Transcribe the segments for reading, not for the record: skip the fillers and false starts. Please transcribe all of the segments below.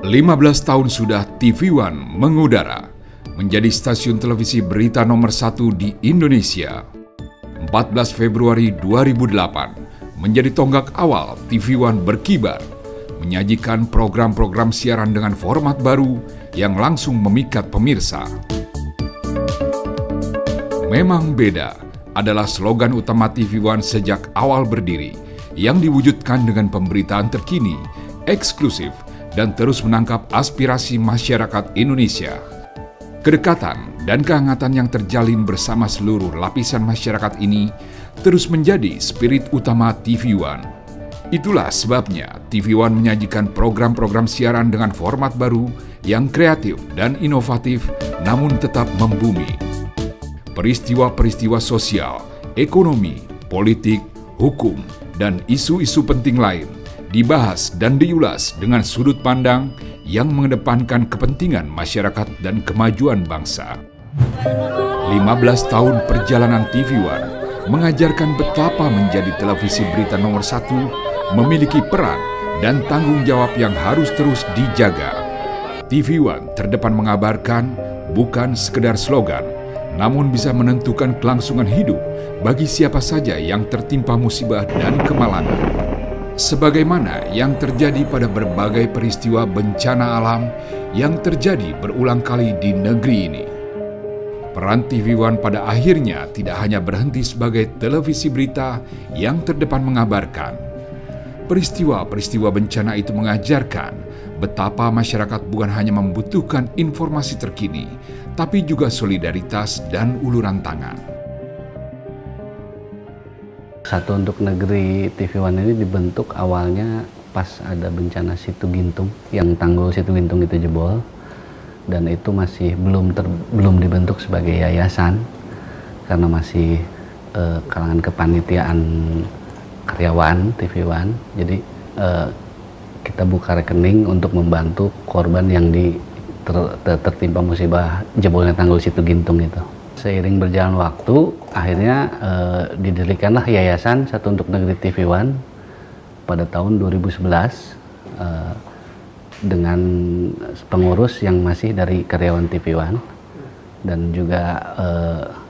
15 tahun sudah TV One mengudara, menjadi stasiun televisi berita nomor 1 di Indonesia. 14 Februari 2008 menjadi tonggak awal TV One berkibar, menyajikan program-program siaran dengan format baru yang langsung memikat pemirsa. Memang beda adalah slogan utama TV One sejak awal berdiri, yang diwujudkan dengan pemberitaan terkini, eksklusif, dan terus menangkap aspirasi masyarakat Indonesia. Kedekatan dan kehangatan yang terjalin bersama seluruh lapisan masyarakat ini terus menjadi spirit utama TV One. Itulah sebabnya TV One menyajikan program-program siaran dengan format baru yang kreatif dan inovatif namun tetap membumi. Peristiwa-peristiwa sosial, ekonomi, politik, hukum, dan isu-isu penting lain dibahas dan diulas dengan sudut pandang yang mengedepankan kepentingan masyarakat dan kemajuan bangsa. 15 tahun perjalanan TV One mengajarkan betapa menjadi televisi berita nomor 1 memiliki peran dan tanggung jawab yang harus terus dijaga. TV One terdepan mengabarkan bukan sekedar slogan, namun bisa menentukan kelangsungan hidup bagi siapa saja yang tertimpa musibah dan kemalangan. Sebagaimana yang terjadi pada berbagai peristiwa bencana alam yang terjadi berulang kali di negeri ini. Peran TV One pada akhirnya tidak hanya berhenti sebagai televisi berita yang terdepan mengabarkan. Peristiwa-peristiwa bencana itu mengajarkan betapa masyarakat bukan hanya membutuhkan informasi terkini, tapi juga solidaritas dan uluran tangan. Satu Untuk Negeri TV One ini dibentuk awalnya pas ada bencana Situ Gintung, yang tanggul Situ Gintung itu jebol, dan itu masih belum dibentuk sebagai yayasan karena masih kalangan kepanitiaan karyawan TV One. Jadi kita buka rekening untuk membantu korban yang tertimpa musibah jebolnya tanggul Situ Gintung itu. Seiring berjalan waktu, akhirnya didirikanlah Yayasan Satu Untuk Negeri TV One pada tahun 2011 dengan pengurus yang masih dari karyawan TV One dan juga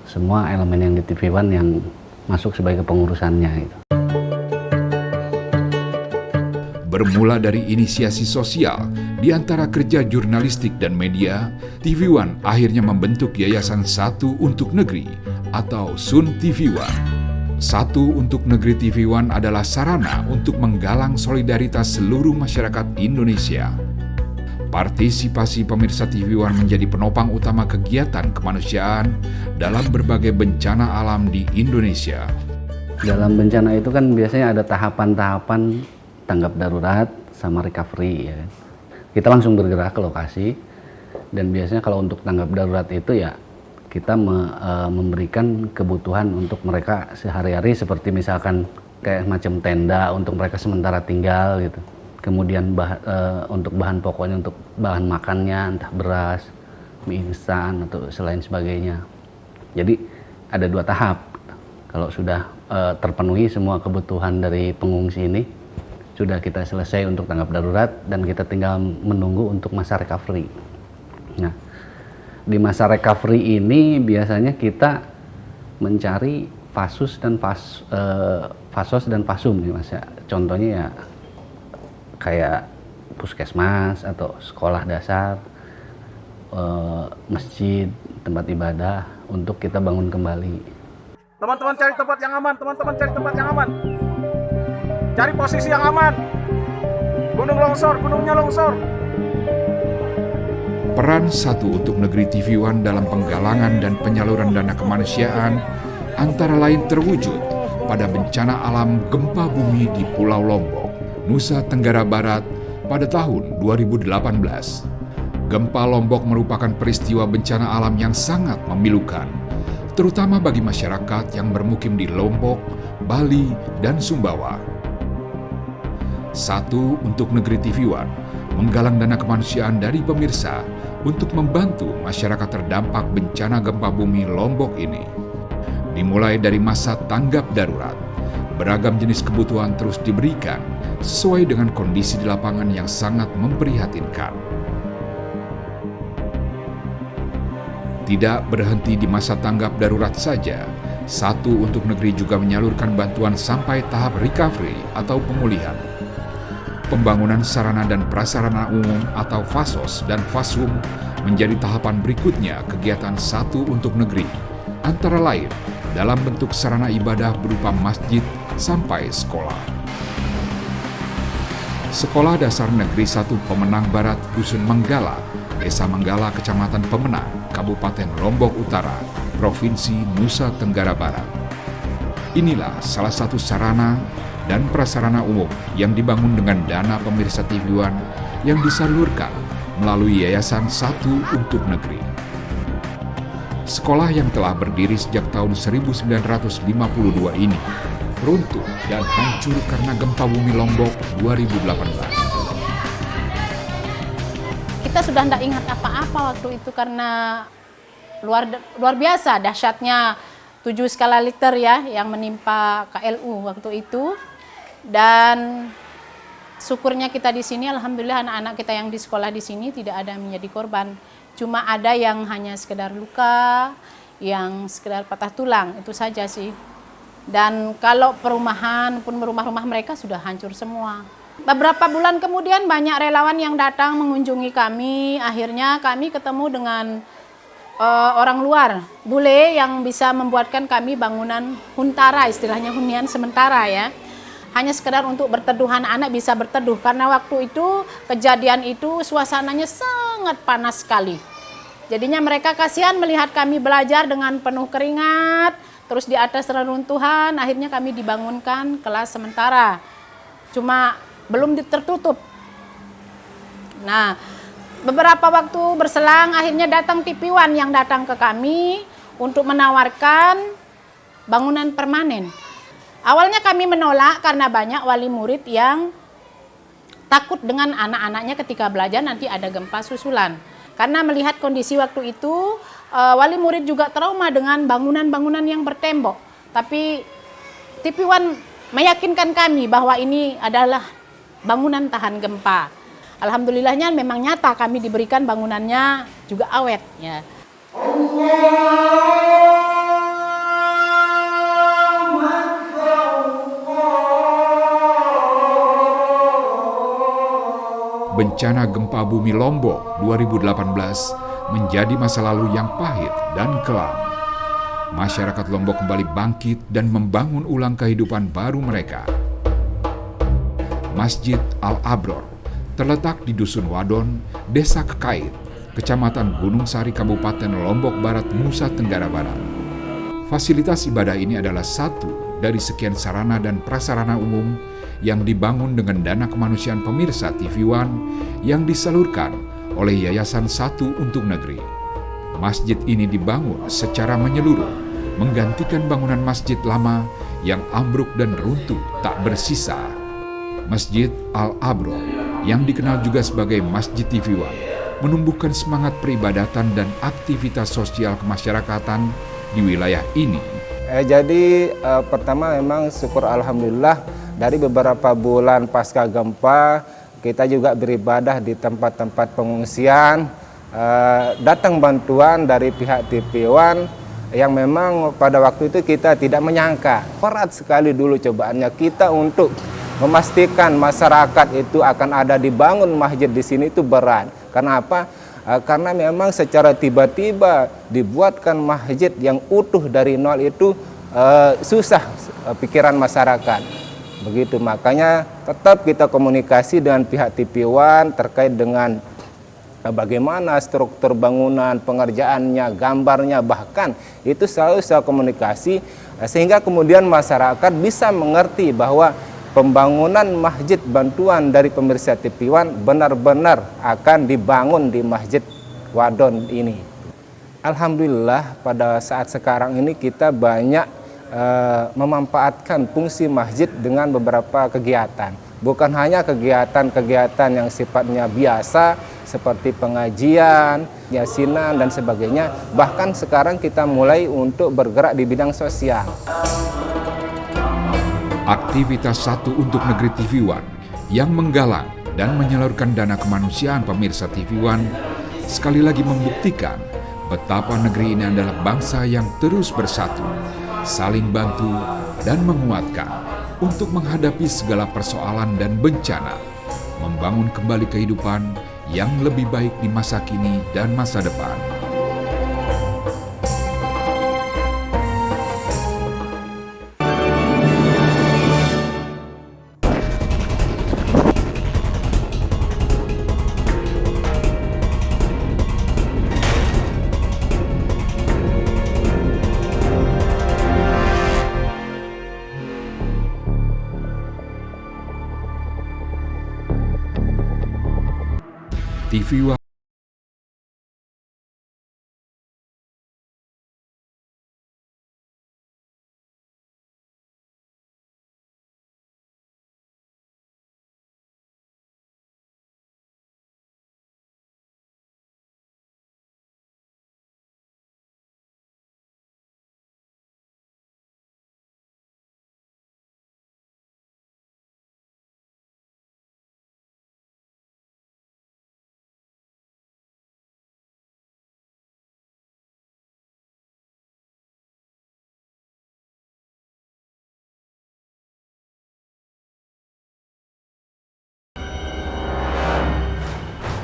semua elemen yang di TV One yang masuk sebagai pengurusannya gitu. Bermula dari inisiasi sosial di antara kerja jurnalistik dan media, TV One akhirnya membentuk Yayasan Satu Untuk Negeri atau SUN TV One. Satu Untuk Negeri TV One adalah sarana untuk menggalang solidaritas seluruh masyarakat Indonesia. Partisipasi pemirsa TV One menjadi penopang utama kegiatan kemanusiaan dalam berbagai bencana alam di Indonesia. Dalam bencana itu kan biasanya ada tahapan-tahapan tanggap darurat sama recovery ya. Kita langsung bergerak ke lokasi, dan biasanya kalau untuk tanggap darurat itu ya kita memberikan kebutuhan untuk mereka sehari-hari, seperti misalkan kayak macam tenda untuk mereka sementara tinggal gitu. Kemudian untuk bahan pokoknya, untuk bahan makannya entah beras, mie instan atau selain sebagainya. Jadi ada 2 tahap. Kalau sudah terpenuhi semua kebutuhan dari pengungsi ini, sudah kita selesai untuk tanggap darurat dan kita tinggal menunggu untuk masa recovery. Nah, di masa recovery ini biasanya kita mencari fasos dan fasum nih Mas ya. Contohnya ya kayak puskesmas atau sekolah dasar, masjid, tempat ibadah untuk kita bangun kembali. Teman-teman cari tempat yang aman, teman-teman cari tempat yang aman. Cari posisi yang aman. Gunung longsor, gunungnya longsor. Peran Satu Untuk Negeri TV One dalam penggalangan dan penyaluran dana kemanusiaan antara lain terwujud pada bencana alam gempa bumi di Pulau Lombok, Nusa Tenggara Barat pada tahun 2018. Gempa Lombok merupakan peristiwa bencana alam yang sangat memilukan, terutama bagi masyarakat yang bermukim di Lombok, Bali, dan Sumbawa. Satu Untuk Negeri TV One menggalang dana kemanusiaan dari pemirsa untuk membantu masyarakat terdampak bencana gempa bumi Lombok ini. Dimulai dari masa tanggap darurat, beragam jenis kebutuhan terus diberikan sesuai dengan kondisi di lapangan yang sangat memprihatinkan. Tidak berhenti di masa tanggap darurat saja, Satu Untuk Negeri juga menyalurkan bantuan sampai tahap recovery atau pemulihan. Pembangunan sarana dan prasarana umum atau FASOS dan FASUM menjadi tahapan berikutnya kegiatan Satu Untuk Negeri, antara lain dalam bentuk sarana ibadah berupa masjid sampai sekolah. Sekolah Dasar Negeri 1 Pemenang Barat Dusun Menggala, Desa Menggala, Kecamatan Pemenang, Kabupaten Lombok Utara, Provinsi Nusa Tenggara Barat. Inilah salah satu sarana dan prasarana umum yang dibangun dengan dana pemirsa TV One yang disalurkan melalui Yayasan Satu Untuk Negeri. Sekolah yang telah berdiri sejak tahun 1952 ini runtuh dan hancur karena gempa bumi Lombok 2018. Kita sudah tidak ingat apa-apa waktu itu karena luar biasa dahsyatnya 7 skala Richter ya yang menimpa KLU waktu itu. Dan syukurnya kita di sini, alhamdulillah anak-anak kita yang di sekolah di sini tidak ada yang menjadi korban. Cuma ada yang hanya sekedar luka, yang sekedar patah tulang, itu saja sih. Dan kalau perumahan pun rumah-rumah mereka sudah hancur semua. Beberapa bulan kemudian banyak relawan yang datang mengunjungi kami. Akhirnya kami ketemu dengan orang luar, bule yang bisa membuatkan kami bangunan huntara, istilahnya hunian sementara ya. Hanya sekedar untuk berteduh, anak-anak bisa berteduh. Karena waktu itu, kejadian itu suasananya sangat panas sekali. Jadinya mereka kasihan melihat kami belajar dengan penuh keringat, terus di atas reruntuhan, akhirnya kami dibangunkan kelas sementara. Cuma belum tertutup. Nah, beberapa waktu berselang, akhirnya datang TV One yang datang ke kami untuk menawarkan bangunan permanen. Awalnya kami menolak karena banyak wali murid yang takut dengan anak-anaknya ketika belajar nanti ada gempa susulan. Karena melihat kondisi waktu itu, wali murid juga trauma dengan bangunan-bangunan yang bertembok. Tapi TV One meyakinkan kami bahwa ini adalah bangunan tahan gempa. Alhamdulillahnya memang nyata kami diberikan bangunannya juga awet ya. Bencana gempa bumi Lombok 2018 menjadi masa lalu yang pahit dan kelam. Masyarakat Lombok kembali bangkit dan membangun ulang kehidupan baru mereka. Masjid Al-Abror terletak di Dusun Wadon, Desa Kekait, Kecamatan Gunung Sari, Kabupaten Lombok Barat, Nusa Tenggara Barat. Fasilitas ibadah ini adalah satu dari sekian sarana dan prasarana umum yang dibangun dengan dana kemanusiaan pemirsa TV One yang disalurkan oleh Yayasan Satu Untuk Negeri. Masjid ini dibangun secara menyeluruh, menggantikan bangunan masjid lama yang ambruk dan runtuh tak bersisa. Masjid Al-Abror yang dikenal juga sebagai Masjid TV One menumbuhkan semangat peribadatan dan aktivitas sosial kemasyarakatan di wilayah ini. Jadi pertama memang syukur alhamdulillah dari beberapa bulan pasca gempa kita juga beribadah di tempat-tempat pengungsian, datang bantuan dari pihak TV One yang memang pada waktu itu kita tidak menyangka. Berat sekali dulu cobaannya kita untuk memastikan masyarakat itu akan ada dibangun masjid di sini itu berat. Karena apa? Karena memang secara tiba-tiba dibuatkan masjid yang utuh dari nol itu susah pikiran masyarakat. Begitu, makanya tetap kita komunikasi dengan pihak TV One terkait dengan bagaimana struktur bangunan, pengerjaannya, gambarnya, bahkan itu selalu saya komunikasi sehingga kemudian masyarakat bisa mengerti bahwa pembangunan masjid bantuan dari pemirsa TV One benar-benar akan dibangun di Masjid Wadon ini. Alhamdulillah pada saat sekarang ini kita banyak memanfaatkan fungsi masjid dengan beberapa kegiatan. Bukan hanya kegiatan-kegiatan yang sifatnya biasa seperti pengajian, yasinan dan sebagainya. Bahkan sekarang kita mulai untuk bergerak di bidang sosial. Aktivitas Satu Untuk Negeri TV One yang menggalang dan menyalurkan dana kemanusiaan pemirsa TV One sekali lagi membuktikan betapa negeri ini adalah bangsa yang terus bersatu, saling bantu dan menguatkan untuk menghadapi segala persoalan dan bencana, membangun kembali kehidupan yang lebih baik di masa kini dan masa depan. TV One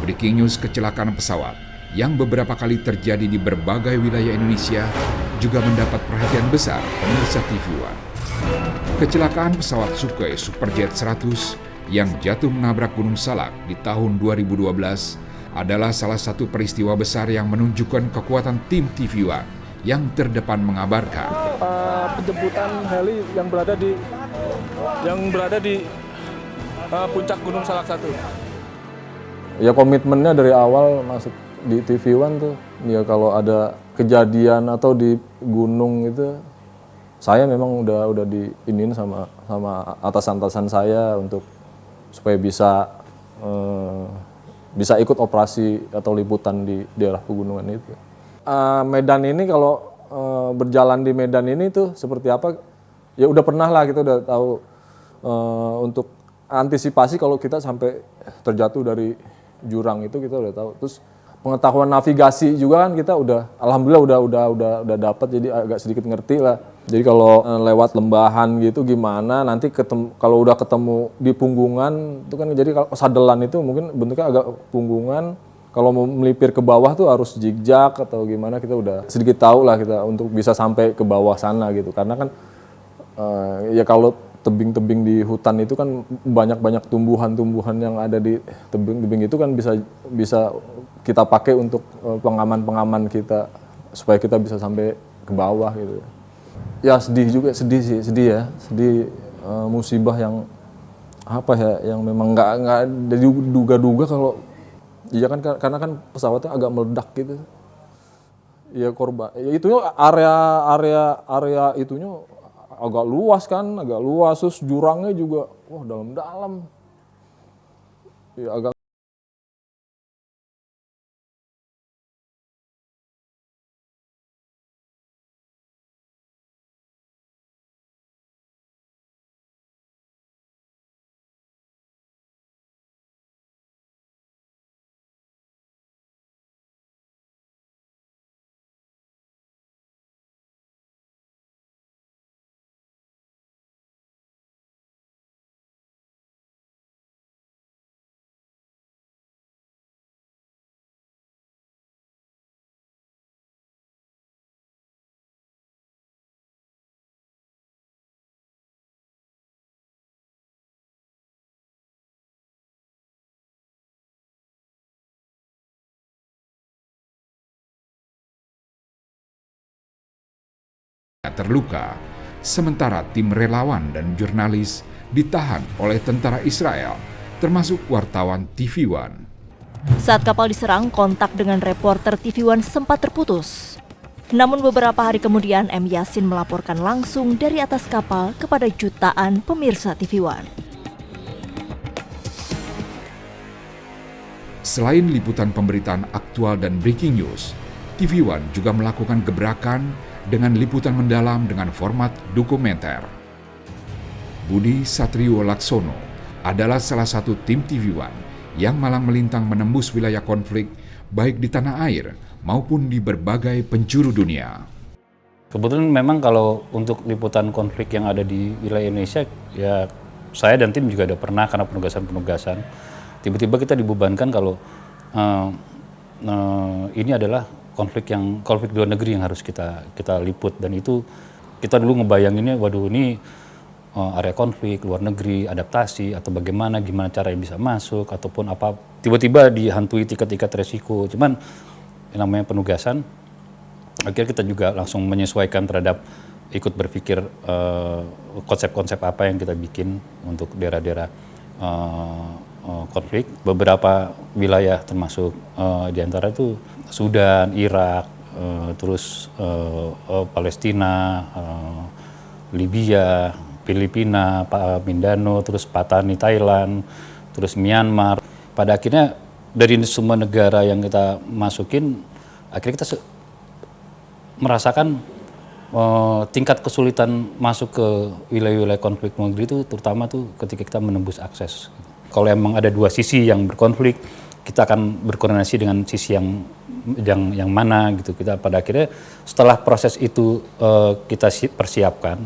Breaking news kecelakaan pesawat yang beberapa kali terjadi di berbagai wilayah Indonesia juga mendapat perhatian besar pemirsa TV One. Kecelakaan pesawat Sukhoi Superjet 100 yang jatuh menabrak Gunung Salak di tahun 2012 adalah salah satu peristiwa besar yang menunjukkan kekuatan tim TV One yang terdepan mengabarkan. Penjemputan heli yang berada di puncak Gunung Salak 1. Ya komitmennya dari awal masuk di TV One tuh, ya kalau ada kejadian atau di gunung itu, saya memang udah diinin sama atasan saya untuk supaya bisa ikut operasi atau liputan di daerah pegunungan itu. Medan ini kalau berjalan di Medan ini tuh seperti apa? Ya udah pernah lah, kita udah tahu untuk antisipasi kalau kita sampai terjatuh dari jurang itu kita udah tahu. Terus pengetahuan navigasi juga kan kita alhamdulillah udah dapat, jadi agak sedikit ngerti lah. Jadi kalau lewat lembahan gitu gimana nanti kalau udah ketemu di punggungan itu kan, jadi kalau sadelan itu mungkin bentuknya agak punggungan. Kalau mau melipir ke bawah tuh harus zigzag atau gimana, kita udah sedikit tahu lah kita untuk bisa sampai ke bawah sana gitu. Karena kan ya kalau tebing-tebing di hutan itu kan banyak tumbuhan-tumbuhan yang ada di tebing-tebing itu kan bisa kita pakai untuk pengaman kita supaya kita bisa sampai ke bawah gitu. Ya sedih ya, musibah yang apa ya, yang memang nggak diduga-duga kalau iya kan, karena kan pesawatnya agak meledak gitu. Ya korban, ya itunya area itunya agak luas, terus jurangnya juga dalam-dalam. Ya agak terluka, sementara tim relawan dan jurnalis ditahan oleh tentara Israel, termasuk wartawan TV One. Saat kapal diserang, kontak dengan reporter TV One sempat terputus. Namun beberapa hari kemudian, M. Yasin melaporkan langsung dari atas kapal kepada jutaan pemirsa TV One. Selain liputan pemberitaan aktual dan breaking news, TV One juga melakukan gebrakan dengan liputan mendalam dengan format dokumenter. Budi Satrio Laksono adalah salah satu tim TV One yang malang melintang menembus wilayah konflik baik di tanah air maupun di berbagai penjuru dunia. Kebetulan memang kalau untuk liputan konflik yang ada di wilayah Indonesia, ya saya dan tim juga udah pernah karena penugasan-penugasan. Tiba-tiba kita dibebankan kalau ini adalah konflik luar negeri yang harus kita liput, dan itu kita dulu ngebayanginnya, waduh ini area konflik luar negeri, adaptasi atau gimana cara yang bisa masuk ataupun apa, tiba-tiba dihantui tiket-tiket resiko. Cuman yang namanya penugasan, akhirnya kita juga langsung menyesuaikan terhadap ikut berpikir konsep-konsep apa yang kita bikin untuk daerah-daerah konflik. Beberapa wilayah termasuk diantara itu Sudan, Irak, terus Palestina, Libya, Filipina, Mindanao, terus Patani, Thailand, terus Myanmar. Pada akhirnya dari semua negara yang kita masukin, akhirnya kita merasakan tingkat kesulitan masuk ke wilayah-wilayah konflik luar negeri itu terutama tuh ketika kita menembus akses. Kalau emang ada dua sisi yang berkonflik, kita akan berkoordinasi dengan sisi yang mana gitu. Kita pada akhirnya setelah proses itu kita persiapkan,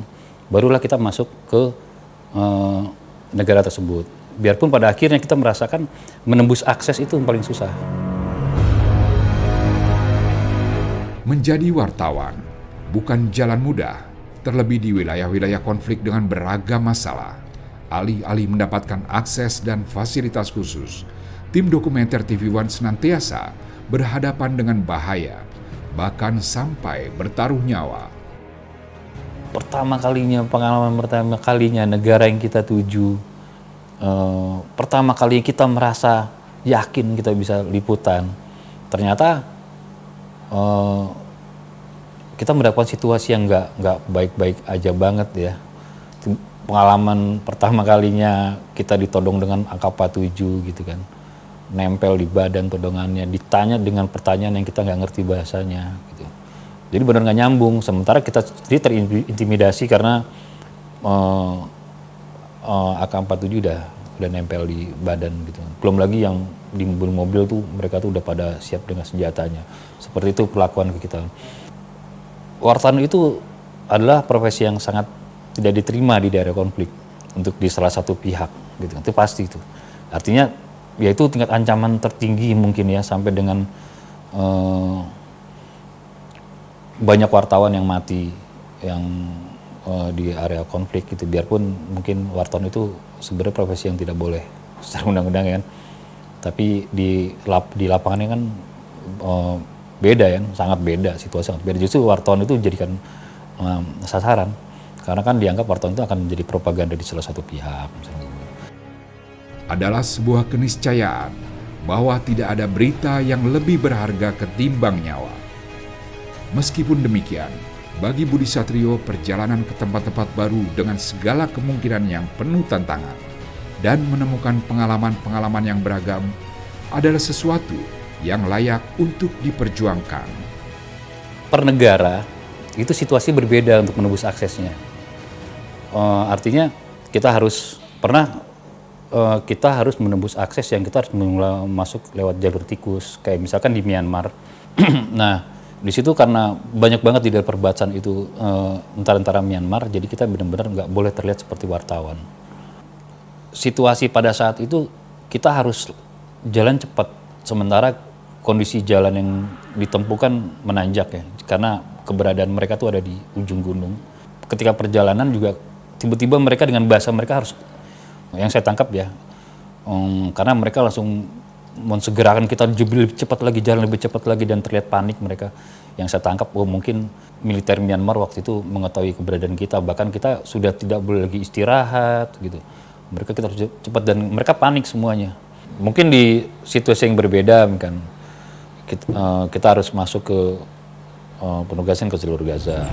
barulah kita masuk ke negara tersebut. Biarpun pada akhirnya kita merasakan menembus akses itu yang paling susah. Menjadi wartawan bukan jalan mudah, terlebih di wilayah-wilayah konflik dengan beragam masalah. Alih-alih mendapatkan akses dan fasilitas khusus, tim dokumenter TV One senantiasa berhadapan dengan bahaya, bahkan sampai bertaruh nyawa. Pengalaman pertama kalinya negara yang kita tuju, pertama kali kita merasa yakin kita bisa liputan, ternyata kita mendapatkan situasi yang nggak baik-baik aja banget ya. Pengalaman pertama kalinya kita ditodong dengan AK-47 gitu kan, nempel di badan todongannya, ditanya dengan pertanyaan yang kita nggak ngerti bahasanya gitu. Jadi benar nggak nyambung, sementara kita sendiri terintimidasi karena AK-47 udah nempel di badan gitu. Belum lagi yang di mobil tuh mereka tuh udah pada siap dengan senjatanya. Seperti itu perlakuan ke kita. Wartawan itu adalah profesi yang sangat tidak diterima di daerah konflik untuk di salah satu pihak gitu. Itu pasti itu. Artinya ya itu tingkat ancaman tertinggi mungkin ya, sampai dengan banyak wartawan yang mati yang di area konflik gitu. Biarpun mungkin wartawan itu sebenarnya profesi yang tidak boleh secara undang-undang ya kan. Tapi di lapangannya kan beda ya, sangat beda, situasi sangat beda. Justru wartawan itu dijadikan sasaran karena kan dianggap wartawan itu akan menjadi propaganda di salah satu pihak. Misalnya. Adalah sebuah keniscayaan bahwa tidak ada berita yang lebih berharga ketimbang nyawa. Meskipun demikian, bagi Budi Satrio perjalanan ke tempat-tempat baru dengan segala kemungkinan yang penuh tantangan dan menemukan pengalaman-pengalaman yang beragam adalah sesuatu yang layak untuk diperjuangkan. Per negara itu situasi berbeda untuk menembus aksesnya. Artinya kita harus menembus akses yang kita harus masuk lewat jalur tikus, kayak misalkan di Myanmar. Nah, di situ karena banyak banget di daerah perbatasan itu antara Myanmar, jadi kita benar-benar nggak boleh terlihat seperti wartawan. Situasi pada saat itu kita harus jalan cepat, sementara kondisi jalan yang ditempuh kan menanjak ya, karena keberadaan mereka tuh ada di ujung gunung. Ketika perjalanan juga tiba-tiba mereka dengan bahasa mereka harus, yang saya tangkap ya, karena mereka langsung mensegerakan kita lebih cepat lagi, jalan lebih cepat lagi, dan terlihat panik mereka. Yang saya tangkap, mungkin militer Myanmar waktu itu mengetahui keberadaan kita, bahkan kita sudah tidak boleh lagi istirahat gitu. Mereka kita harus cepat dan mereka panik semuanya. Mungkin di situasi yang berbeda kan, kita harus masuk ke penugasan ke jalur Gaza.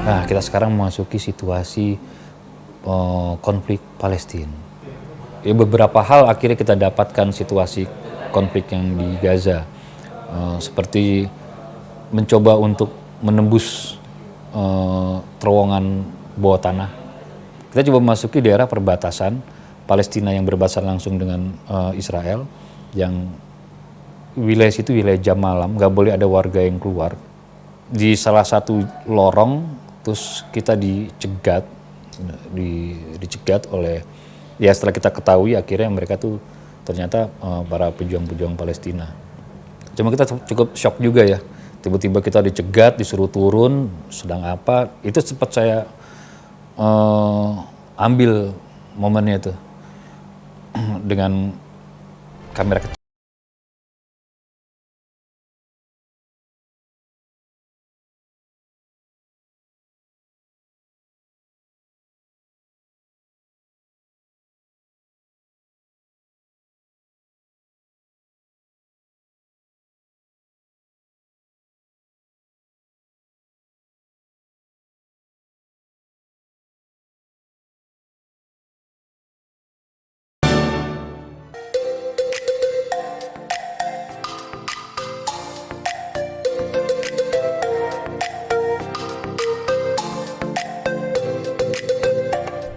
Nah, kita sekarang memasuki situasi konflik Palestina. Ya, beberapa hal akhirnya kita dapatkan situasi konflik yang di Gaza, seperti mencoba untuk menembus terowongan bawah tanah. Kita coba memasuki daerah perbatasan Palestina yang berbatasan langsung dengan Israel, yang wilayah situ wilayah jam malam, nggak boleh ada warga yang keluar. Di salah satu lorong, terus kita dicegat oleh, ya setelah kita ketahui akhirnya mereka tuh ternyata para pejuang-pejuang Palestina. Cuma kita cukup shock juga ya, tiba-tiba kita dicegat, disuruh turun, sedang apa, itu sempat saya ambil momennya itu dengan kamera kecil.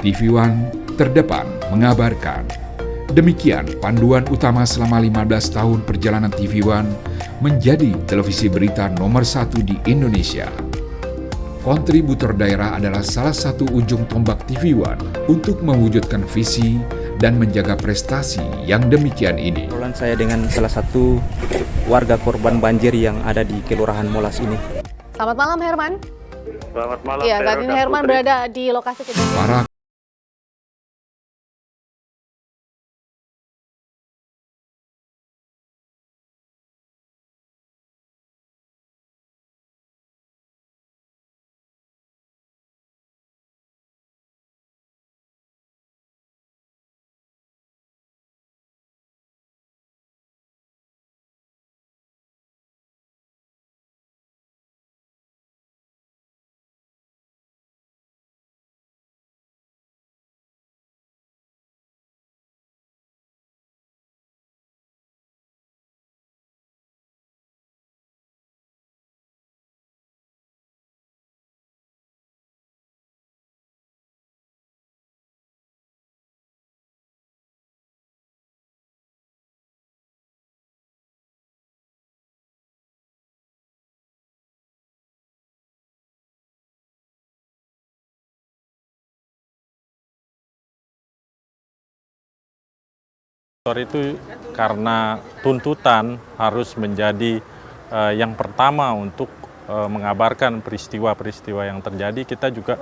TV One terdepan mengabarkan. Demikian panduan utama selama 15 tahun perjalanan TV One menjadi televisi berita nomor 1 di Indonesia. Kontributor daerah adalah salah satu ujung tombak TV One untuk mewujudkan visi dan menjaga prestasi yang demikian ini. Obrolan saya dengan salah satu warga korban banjir yang ada di Kelurahan Molas ini. Selamat malam Herman. Selamat malam. Iya, saat ini Herman berada di lokasi kejadian. Para itu karena tuntutan harus menjadi yang pertama untuk mengabarkan peristiwa-peristiwa yang terjadi, kita juga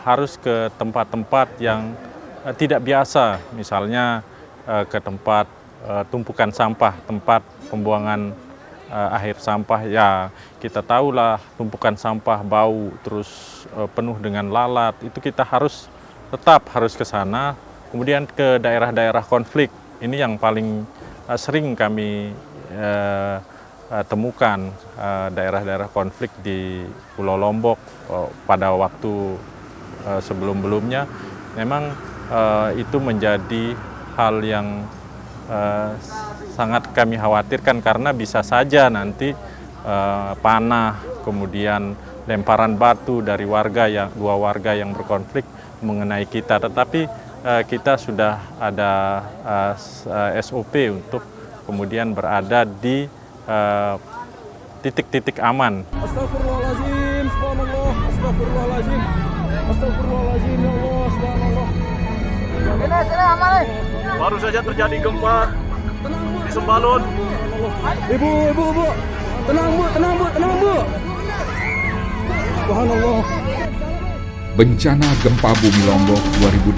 harus ke tempat-tempat yang tidak biasa, misalnya ke tempat tumpukan sampah, tempat pembuangan akhir sampah. Ya kita tahulah tumpukan sampah bau, terus penuh dengan lalat, itu kita tetap harus ke sana. Kemudian ke daerah-daerah konflik, ini yang paling sering kami temukan, daerah-daerah konflik di Pulau Lombok pada waktu sebelum-belumnya. Memang itu menjadi hal yang sangat kami khawatirkan karena bisa saja nanti panah, kemudian lemparan batu dari dua warga yang berkonflik mengenai kita. Tetapi kita sudah ada SOP untuk kemudian berada di titik-titik aman. Astagfirullahaladzim, subhanallah, astagfirullahaladzim, astagfirullahaladzim, ya Allah, subhanallah. Baru saja terjadi gempa di Sembalun. Ibu, tenang bu. Subhanallah. bencana gempa bumi Lombok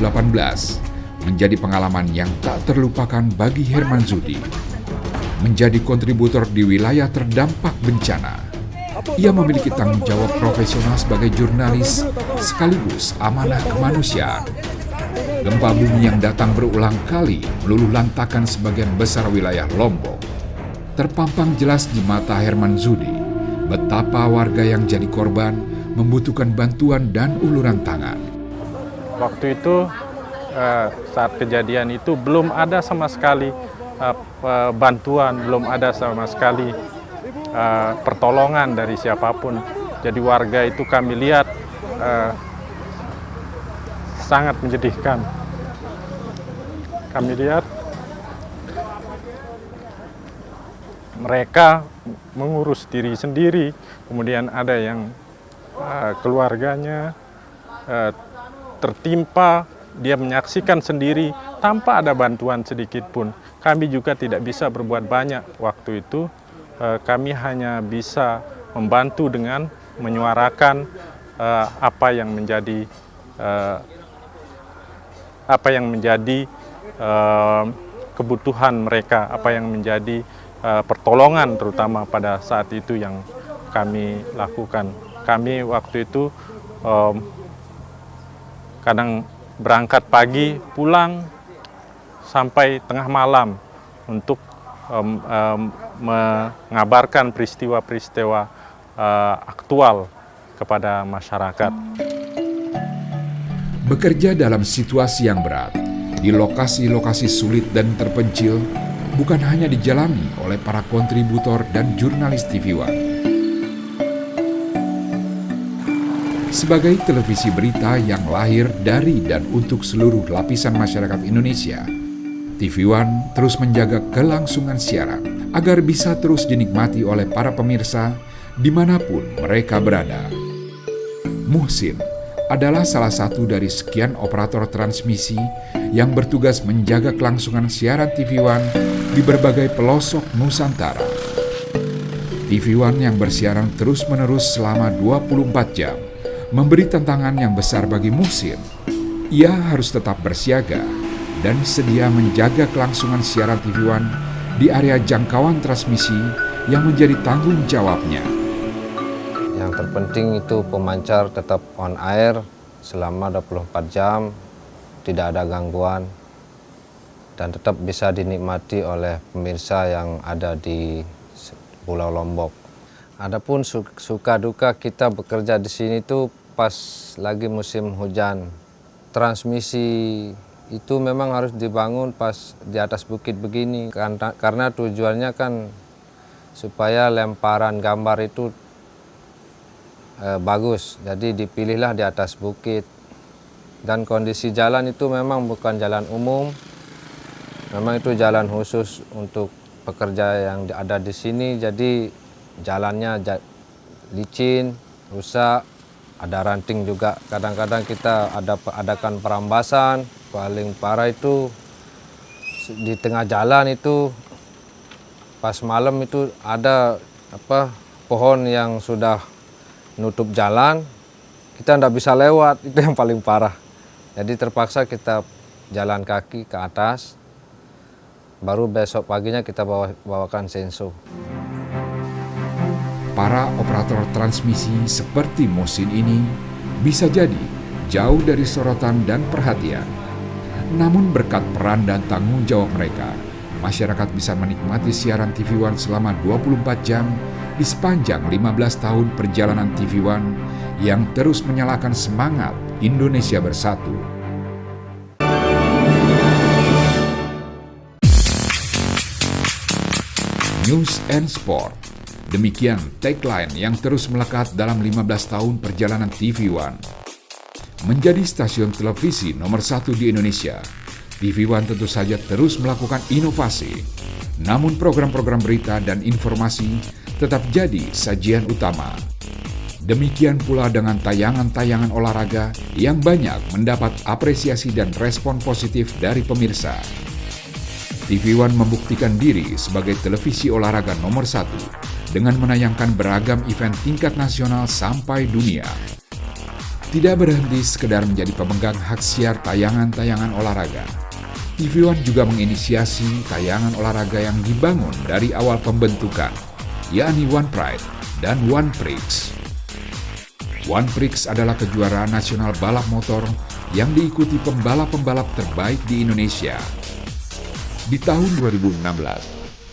2018 menjadi pengalaman yang tak terlupakan bagi Herman Zudi. Menjadi kontributor di wilayah terdampak bencana, ia memiliki tanggung jawab profesional sebagai jurnalis sekaligus amanah kemanusiaan. Gempa bumi yang datang berulang kali meluluh lantakan sebagian besar wilayah Lombok. Terpampang jelas di mata Herman Zudi betapa warga yang jadi korban membutuhkan bantuan dan uluran tangan. Waktu itu saat kejadian itu belum ada sama sekali bantuan, belum ada sama sekali pertolongan dari siapapun. Jadi warga itu kami lihat sangat menyedihkan. kami lihat mereka mengurus diri sendiri, kemudian ada yang keluarganya tertimpa, dia menyaksikan sendiri tanpa ada bantuan sedikit pun. Kami juga tidak bisa berbuat banyak waktu itu. Kami hanya bisa membantu dengan menyuarakan apa yang menjadi kebutuhan mereka, apa yang menjadi pertolongan terutama pada saat itu yang kami lakukan. Kami waktu itu kadang berangkat pagi, pulang sampai tengah malam untuk mengabarkan peristiwa-peristiwa aktual kepada masyarakat. Bekerja dalam situasi yang berat, di lokasi-lokasi sulit dan terpencil, bukan hanya dijalani oleh para kontributor dan jurnalis TV One. Sebagai televisi berita yang lahir dari dan untuk seluruh lapisan masyarakat Indonesia, TV One terus menjaga kelangsungan siaran agar bisa terus dinikmati oleh para pemirsa dimanapun mereka berada. Muhsin adalah salah satu dari sekian operator transmisi yang bertugas menjaga kelangsungan siaran TV One di berbagai pelosok Nusantara. TV One yang bersiaran terus-menerus selama 24 jam memberi tantangan yang besar bagi Muhsin. Ia harus tetap bersiaga dan sedia menjaga kelangsungan siaran TV One di area jangkauan transmisi yang menjadi tanggung jawabnya. Yang terpenting itu pemancar tetap on air selama 24 jam, tidak ada gangguan, dan tetap bisa dinikmati oleh pemirsa yang ada di Pulau Lombok. Adapun suka duka kita bekerja di sini tuh pas lagi musim hujan. Transmisi itu memang harus dibangun pas di atas bukit begini, karena tujuannya kan supaya lemparan gambar itu bagus, jadi dipilihlah di atas bukit. Dan kondisi jalan itu memang bukan jalan umum, memang itu jalan khusus untuk pekerja yang ada di sini, jadi jalannya licin, rusak, ada ranting juga. Kadang-kadang kita adakan perambasan, paling parah itu di tengah jalan itu pas malam itu ada pohon yang sudah nutup jalan, kita tidak bisa lewat, itu yang paling parah. Jadi terpaksa kita jalan kaki ke atas, baru besok paginya kita bawakan senso. Para operator transmisi seperti Muhsin ini bisa jadi jauh dari sorotan dan perhatian. Namun berkat peran dan tanggung jawab mereka, masyarakat bisa menikmati siaran TV One selama 24 jam di sepanjang 15 tahun perjalanan TV One yang terus menyalakan semangat Indonesia Bersatu. News and Sport. Demikian tagline yang terus melekat dalam 15 tahun perjalanan TV One. Menjadi stasiun televisi nomor 1 di Indonesia, TV One tentu saja terus melakukan inovasi. Namun program-program berita dan informasi tetap jadi sajian utama. Demikian pula dengan tayangan-tayangan olahraga yang banyak mendapat apresiasi dan respon positif dari pemirsa. TV One membuktikan diri sebagai televisi olahraga nomor 1 dengan menayangkan beragam event tingkat nasional sampai dunia. Tidak berhenti sekedar menjadi pemegang hak siar tayangan-tayangan olahraga, TV One juga menginisiasi tayangan olahraga yang dibangun dari awal pembentukan, yakni One Pride dan One Prix. One Prix adalah kejuaraan nasional balap motor yang diikuti pembalap-pembalap terbaik di Indonesia. Di tahun 2016,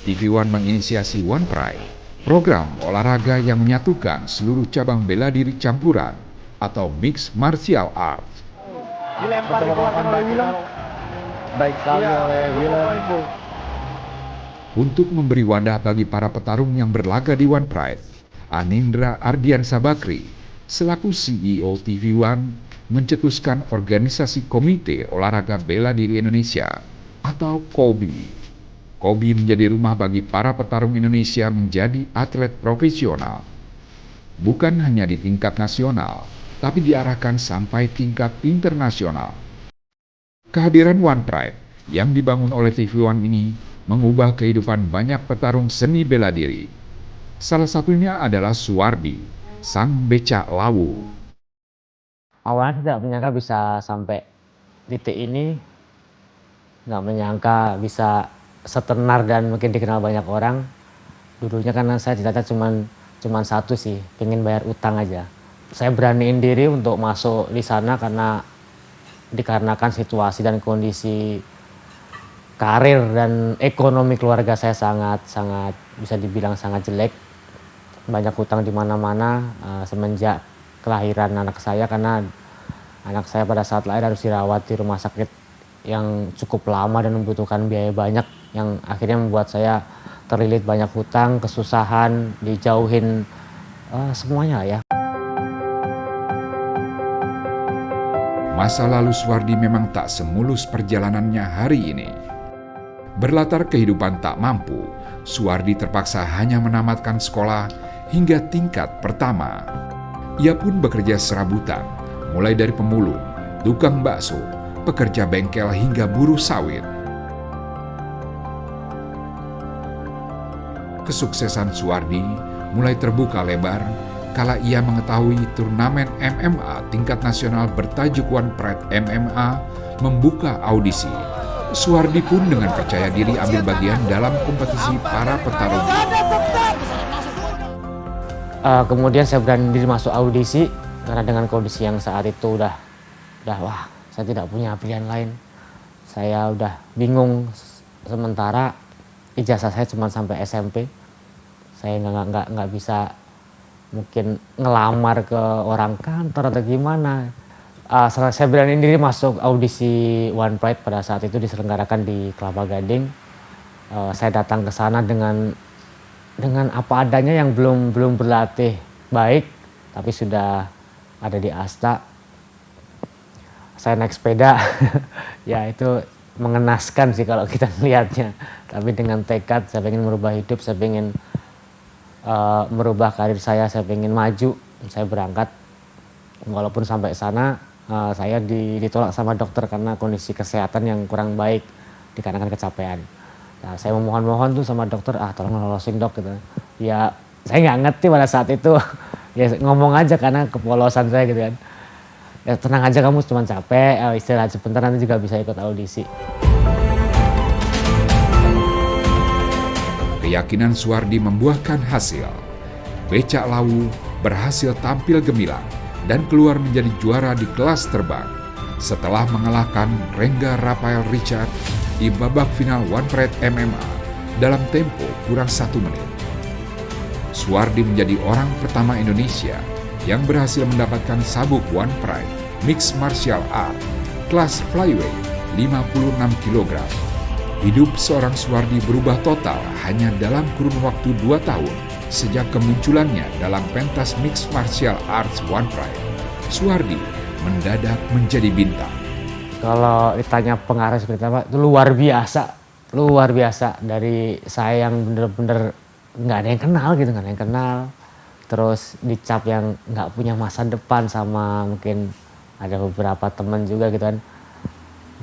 TV One menginisiasi One Pride, program olahraga yang menyatukan seluruh cabang bela diri campuran atau Mixed Martial Arts. Dilempar oleh William. Baik sekali oleh William. Untuk memberi wadah bagi para petarung yang berlaga di One Pride, Anindra Ardiansa Bakri, selaku CEO TV One, mencetuskan organisasi Komite Olahraga Bela Diri Indonesia atau KOBI. KOBI menjadi rumah bagi para petarung Indonesia menjadi atlet profesional. Bukan hanya di tingkat nasional, tapi diarahkan sampai tingkat internasional. Kehadiran One Pride yang dibangun oleh TV One ini mengubah kehidupan banyak petarung seni bela diri. Salah satunya adalah Suwardi, sang becak lawu. Awalnya tidak menyangka bisa sampai titik ini, nggak menyangka bisa setenar dan mungkin dikenal banyak orang. Dulunya karena saya cita-cita cuman satu sih, pengen bayar utang aja. Saya beraniin diri untuk masuk di sana dikarenakan situasi dan kondisi karir dan ekonomi keluarga saya sangat bisa dibilang sangat jelek. Banyak hutang di mana-mana semenjak kelahiran anak saya, karena anak saya pada saat lahir harus dirawat di rumah sakit yang cukup lama dan membutuhkan biaya banyak, yang akhirnya membuat saya terlilit banyak hutang, kesusahan, dijauhin semuanya ya. Masa lalu Suwardi memang tak semulus perjalanannya hari ini. Berlatar kehidupan tak mampu, Suwardi terpaksa hanya menamatkan sekolah hingga tingkat pertama. Ia pun bekerja serabutan, mulai dari pemulung, tukang bakso, pekerja bengkel hingga buruh sawit. Kesuksesan Suwardi mulai terbuka lebar kala ia mengetahui turnamen MMA tingkat nasional bertajuk One Pride MMA membuka audisi. Suwardi pun dengan percaya diri ambil bagian dalam kompetisi para petarung. Kemudian saya berani diri masuk audisi karena dengan kondisi yang saat itu udah wah, saya tidak punya pilihan lain. Saya udah bingung, sementara ijazah saya cuma sampai SMP. Saya nggak bisa mungkin ngelamar ke orang kantor atau gimana. Saya berani diri masuk audisi One Pride pada saat itu diselenggarakan di Kelapa Gading. Saya datang ke sana dengan apa adanya yang belum berlatih baik, tapi sudah ada di Asta. Saya naik sepeda, ya itu mengenaskan sih kalau kita melihatnya. Tapi dengan tekad, saya ingin merubah hidup, saya ingin merubah karir saya ingin maju. Saya berangkat, walaupun sampai sana saya ditolak sama dokter karena kondisi kesehatan yang kurang baik dikarenakan kecapean. Nah, saya memohon-mohon tuh sama dokter, tolong lolosin dok gitu. Ya saya nggak ngerti pada saat itu, ya ngomong aja karena kepolosan saya gitu kan. Ya tenang aja, kamu cuma capek, istirahat sebentar, nanti juga bisa ikut audisi. Keyakinan Suwardi membuahkan hasil. Becak lawu berhasil tampil gemilang dan keluar menjadi juara di kelas terbang setelah mengalahkan Rengga Rafael Richard di babak final One Pride MMA dalam tempo kurang 1 menit. Suwardi menjadi orang pertama Indonesia yang berhasil mendapatkan sabuk One Pride Mixed Martial Art kelas flyweight 56 kg. Hidup seorang Suwardi berubah total hanya dalam kurun waktu 2 tahun sejak kemunculannya dalam pentas Mixed Martial Arts One Pride. Suwardi mendadak menjadi bintang. Kalau ditanya pengaruh seperti apa, itu luar biasa dari saya yang bener-bener nggak ada yang kenal gitu, nggak ada yang kenal. Terus dicap yang nggak punya masa depan sama mungkin ada beberapa teman juga gitu kan.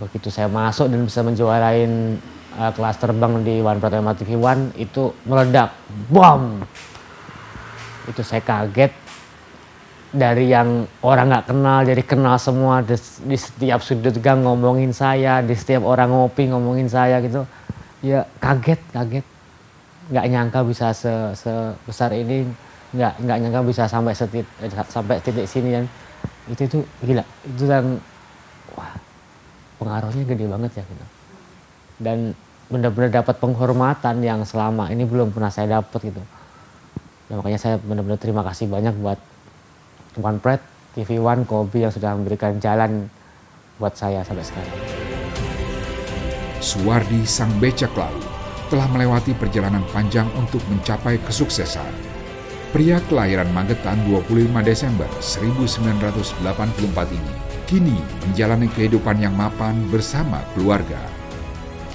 Begitu saya masuk dan bisa menjuarain kelas terbang di One Pride MMA TV One, itu meledak, bom! Itu saya kaget, dari yang orang nggak kenal jadi kenal semua, di setiap sudut gang ngomongin saya, di setiap orang ngopi ngomongin saya gitu. Ya kaget, nggak nyangka bisa sebesar ini, nggak nyangka bisa sampai titik sini kan. Itu gila, itu kan wah, pengaruhnya gede banget ya gitu. Dan benar-benar dapat penghormatan yang selama ini belum pernah saya dapat gitu. Ya, makanya saya benar-benar terima kasih banyak buat One Pride, TV One, KOBI yang sudah memberikan jalan buat saya sampai sekarang. Suwardi sang becak lawu telah melewati perjalanan panjang untuk mencapai kesuksesan. Pria kelahiran Magetan 25 Desember 1984 ini kini menjalani kehidupan yang mapan bersama keluarga.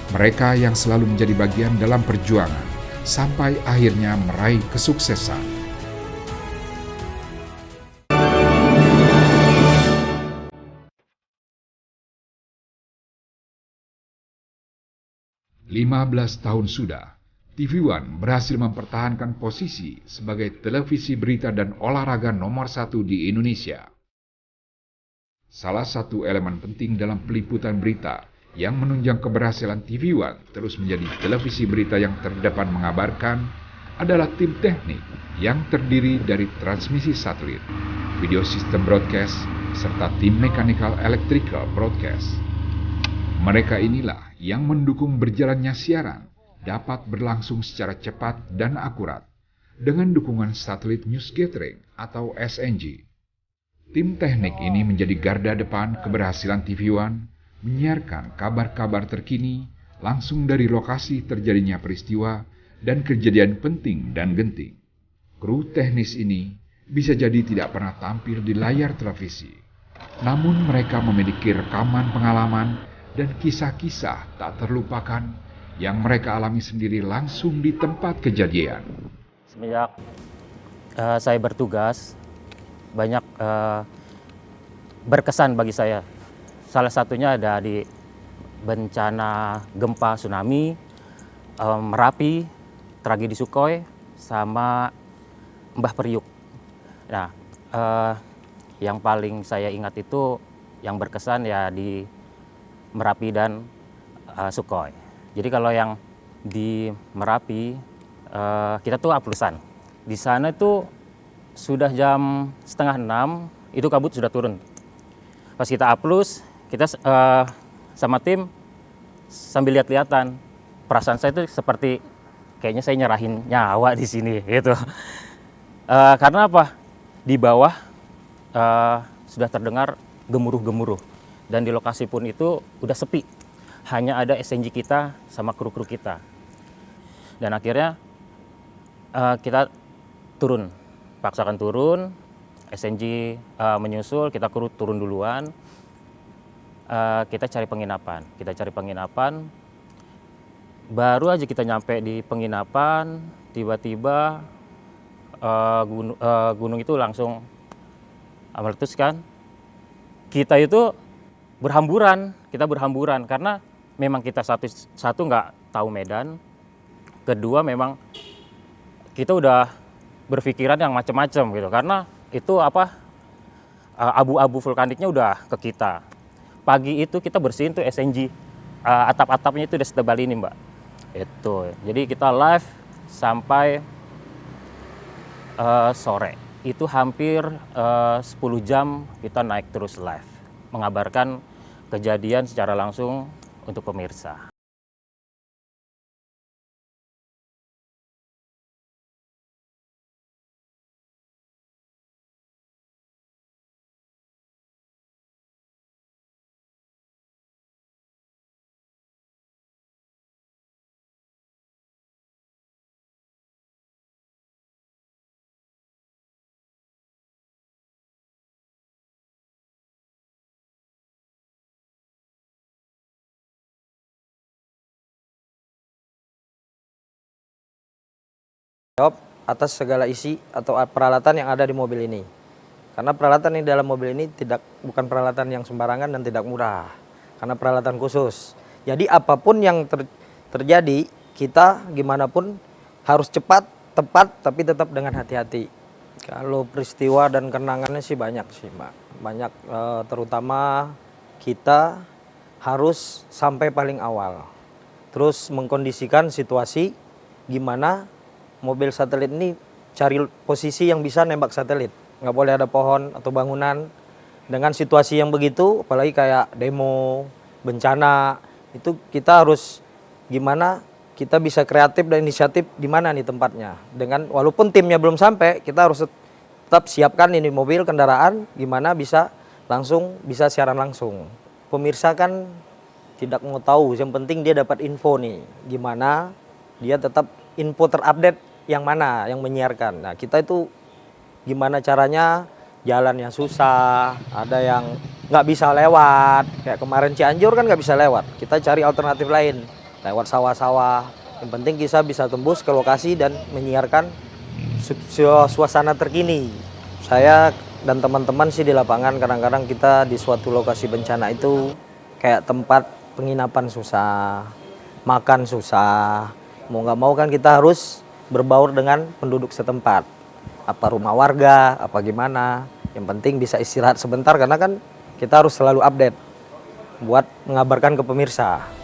Mereka yang selalu menjadi bagian dalam perjuangan sampai akhirnya meraih kesuksesan. Lima belas tahun sudah, TV One berhasil mempertahankan posisi sebagai televisi berita dan olahraga nomor 1 di Indonesia. Salah satu elemen penting dalam peliputan berita yang menunjang keberhasilan TV One terus menjadi televisi berita yang terdepan mengabarkan adalah tim teknik yang terdiri dari transmisi satelit, video sistem broadcast, serta tim mechanical electrical broadcast. Mereka inilah yang mendukung berjalannya siaran dapat berlangsung secara cepat dan akurat dengan dukungan satelit news gathering atau SNG. Tim teknik ini menjadi garda depan keberhasilan TV One menyiarkan kabar-kabar terkini langsung dari lokasi terjadinya peristiwa dan kejadian penting dan genting. Kru teknis ini bisa jadi tidak pernah tampil di layar televisi, namun mereka memiliki rekaman pengalaman dan kisah-kisah tak terlupakan yang mereka alami sendiri langsung di tempat kejadian. Semenjak saya bertugas, banyak berkesan bagi saya. Salah satunya ada di bencana gempa tsunami, Merapi, tragedi Sukhoi, sama Mbah Priuk. Nah, yang paling saya ingat itu yang berkesan ya di Merapi dan Sukhoi. Jadi kalau yang di Merapi kita tuh aplusan. Di sana itu sudah jam 5:30 itu kabut sudah turun. Pas kita aplus, kita sama tim sambil lihat-lihatan. Perasaan saya itu seperti kayaknya saya nyerahin nyawa di sini gitu. Karena apa? Di bawah sudah terdengar gemuruh-gemuruh. Dan di lokasi pun itu udah sepi. Hanya ada SNG kita sama kru-kru kita. Dan akhirnya kita turun. Paksakan turun, SNG menyusul, kita kru turun duluan. Kita cari penginapan. Baru aja kita nyampe di penginapan, tiba-tiba gunung itu langsung meletus kan. Kita itu berhamburan karena memang kita satu nggak tahu medan, kedua memang kita udah berpikiran yang macam-macam gitu karena itu abu-abu vulkaniknya udah ke kita. Pagi itu kita bersihin tuh SNG, atap-atapnya itu udah setebal ini Mbak. Itu jadi kita live sampai sore. Itu hampir 10 jam kita naik terus live mengabarkan kejadian secara langsung untuk pemirsa. Jawab atas segala isi atau peralatan yang ada di mobil ini. Karena peralatan yang dalam mobil ini bukan peralatan yang sembarangan dan tidak murah. Karena peralatan khusus. Jadi apapun yang terjadi, kita gimana pun harus cepat, tepat, tapi tetap dengan hati-hati. Kalau peristiwa dan kenangannya sih banyak sih Mbak. Banyak, terutama kita harus sampai paling awal. Terus mengkondisikan situasi gimana mobil satelit ini cari posisi yang bisa nembak satelit. Nggak boleh ada pohon atau bangunan. Dengan situasi yang begitu, apalagi kayak demo, bencana, itu kita harus gimana kita bisa kreatif dan inisiatif di mana nih tempatnya. Dengan walaupun timnya belum sampai, kita harus tetap siapkan ini mobil, kendaraan, gimana bisa siaran langsung. Pemirsa kan tidak mau tahu, yang penting dia dapat info nih. Gimana dia tetap info terupdate yang mana yang menyiarkan. Nah kita itu gimana caranya, jalannya susah, ada yang nggak bisa lewat, kayak kemarin Cianjur kan nggak bisa lewat, kita cari alternatif lain. lewat sawah-sawah. Yang penting kita bisa tembus ke lokasi dan menyiarkan suasana terkini. Saya dan teman-teman sih di lapangan kadang-kadang kita di suatu lokasi bencana itu kayak tempat penginapan susah, makan susah. Mau nggak mau kan kita harus berbaur dengan penduduk setempat. Apa rumah warga, apa gimana. Yang penting bisa istirahat sebentar karena kan kita harus selalu update buat mengabarkan ke pemirsa.